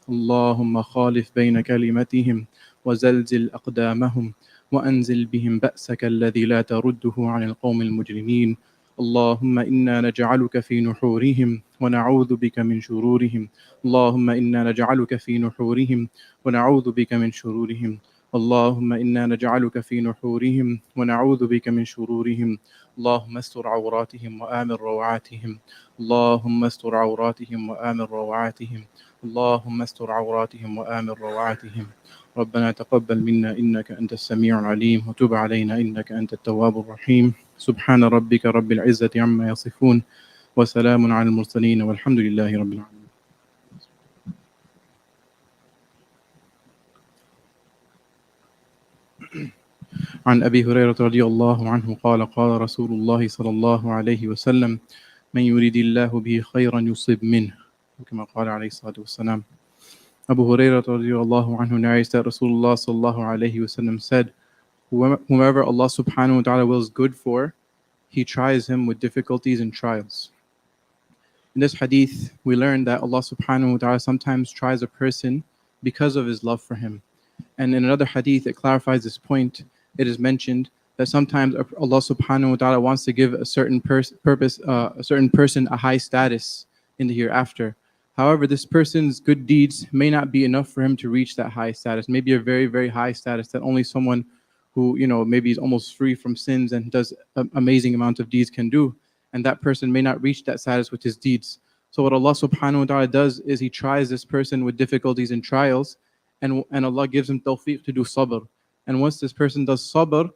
اللهم خالف بين كلمتهم وزلزل أقدامهم وأنزل بهم بأسك الذي لا ترده عن القوم المجرمين. اللهم إنا نجعلك في نحورهم ونعوذ بك من شرورهم. اللهم إنا نجعلك في نحورهم ونعوذ بك من شرورهم. اللهم إنا نجعلك في نحورهم ونعوذ بك من شرورهم. اللهم استر عوراتهم وآمن روعاتهم. اللهم استر عوراتهم وآمن روعاتهم. اللهم استر عوراتهم وآمن روعاتهم. ربنا تقبل منا إنك أنت السميع العليم وتب علينا إنك أنت التواب الرحيم. سبحان ربك رب العزة عما يصفون وسلام على المرسلين والحمد لله رب العالمين. عن أبي هريرة رضي الله عنه قال قال رسول الله صلى الله عليه وسلم من يريد الله به خيرا يصب منه كما قال عليه الصلاة والسلام. Abu Hurairah radiallahu anhu narrates that Rasulullah sallallahu alayhi wasallam said, whomever Allah subhanahu wa ta'ala wills good for, He tries him with difficulties and trials. In this hadith, we learn that Allah subhanahu wa ta'ala sometimes tries a person because of His love for him. And in another hadith, it clarifies this point. It is mentioned that sometimes Allah subhanahu wa ta'ala wants to give a certain a certain person a high status in the hereafter. However, this person's good deeds may not be enough for him to reach that high status. Maybe a very, very high status that only someone who, maybe is almost free from sins and does an amazing amount of deeds can do. And that person may not reach that status with his deeds. So what Allah subhanahu wa ta'ala does is He tries this person with difficulties and trials, and Allah gives him tawfiq to do sabr. And once this person does sabr,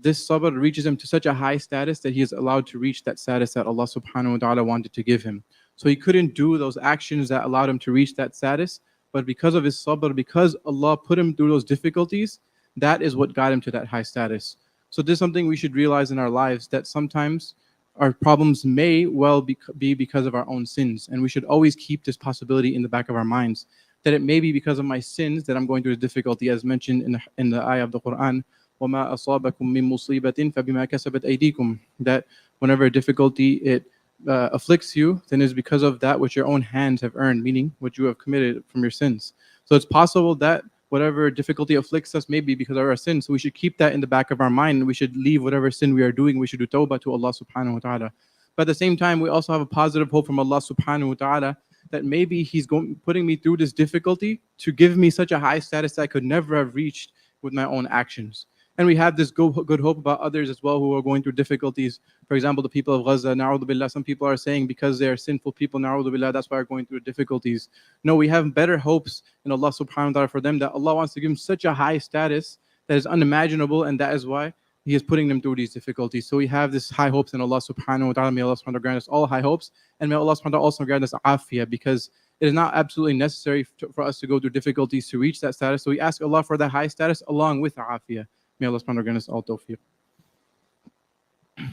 this sabr reaches him to such a high status that he is allowed to reach that status that Allah subhanahu wa ta'ala wanted to give him. So he couldn't do those actions that allowed him to reach that status, but because of his sabr, because Allah put him through those difficulties, that is what got him to that high status. So this is something we should realize in our lives, that sometimes our problems may well be because of our own sins. And we should always keep this possibility in the back of our minds, that it may be because of my sins that I'm going through a difficulty, as mentioned in the ayah of the Quran, وَمَا أَصَابَكُم مِّن مُّصِيبَةٍ فَبِمَا كَسَبَتْ أَيْدِيكُم, that whenever a difficulty it afflicts you, then it's because of that which your own hands have earned, meaning what you have committed from your sins. So it's possible that whatever difficulty afflicts us may be because of our sins. So we should keep that in the back of our mind. We should leave whatever sin we are doing. We should do tawbah to Allah subhanahu wa ta'ala. But at the same time, we also have a positive hope from Allah subhanahu wa ta'ala that maybe He's putting me through this difficulty to give me such a high status that I could never have reached with my own actions. And we have this good hope about others as well who are going through difficulties. For example, the people of Gaza, na'udhu billah, some people are saying because they are sinful people, na'udhu billah, that's why they're going through difficulties. No, we have better hopes in Allah subhanahu wa ta'ala for them, that Allah wants to give them such a high status that is unimaginable, and that is why He is putting them through these difficulties. So we have this high hopes in Allah subhanahu wa ta'ala. May Allah subhanahu wa ta'ala grant us all high hopes, and may Allah subhanahu wa ta'ala also grant us afiyah, because it is not absolutely necessary for us to go through difficulties to reach that status. So we ask Allah for that high status along with afiyah. May Allah subhanahu wa ta'ala grant us all tawfiq.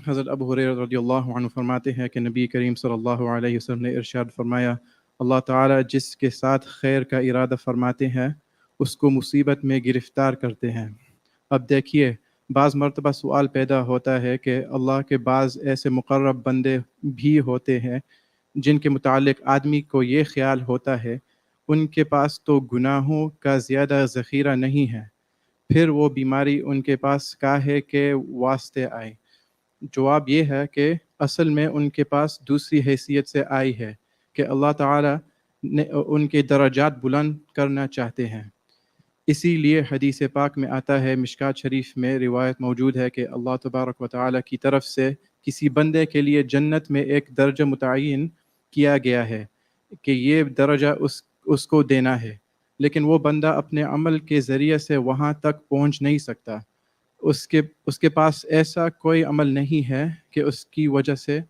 Hazrat Abu Hurairah radiallahu anhu फरमाते हैं कि नबी करीम सल्लल्लाहु अलैहि वसल्लम ने इरशाद फरमाया, अल्लाह ताला जिसके साथ खैर का इरादा फरमाते हैं उसको मुसीबत में गिरफ्तार करते हैं. अब देखिए, बाज़ मरतबा सवाल पैदा होता है कि अल्लाह के बाज़ ऐसे मुक़र्रब बंदे भी होते हैं जिनके मुतालिक आदमी को ये ख्याल होता है उनके पास तो गुनाहों का ज़्यादा ज़ख़ीरा नहीं है, फिर वो बीमारी उनके पास काहे के वास्ते आए. जवाब ये है कि असल में उनके पास दूसरी हैसियत से आई है कि अल्लाह ताला ने उनके दर्जात बुलंद करना चाहते हैं. इसीलिए हदीस पाक में आता है, मिशकात शरीफ में रिवायत मौजूद है कि अल्लाह तबारक व तआला की तरफ से किसी बंदे के लिए जन्नत में एक दर्जा मुतय्यन किया गया है कि ये दर्जा उसको देना है, लेकिन वो बंदा अपने अमल के ज़रिए से वहाँ तक पहुँच नहीं सकता. उसके पास ऐसा कोई अमल नहीं है कि उसकी वजह से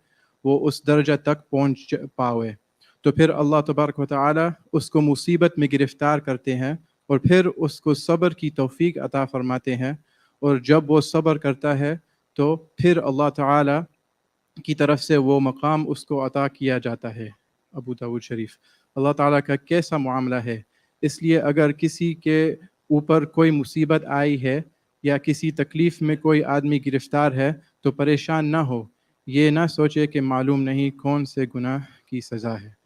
वो उस दर्जा तक पहुँच पावे. तो फिर अल्लाह तबारक व तआला उसको मुसीबत में गिरफ़्तार करते हैं और फिर उसको सब्र की तौफीक अता फरमाते हैं, और जब वो सब्र करता है तो फिर अल्लाह ताला की तरफ से वो मकाम उसको अता किया जाता है. अबू दाऊद शरीफ. अल्लाह ताला का कैसा मामला है. इसलिए अगर किसी के ऊपर कोई मुसीबत आई है या किसी तकलीफ़ में कोई आदमी गिरफ़्तार है तो परेशान ना हो, ये ना सोचे कि मालूम नहीं कौन से गुनाह की सज़ा है.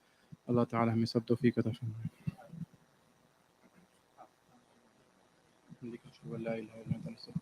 अल्लाह ताला हमें सब तौफीक अता फरमाए. وبحمدك أشهد أن لا إله إلا أنت نستغفرك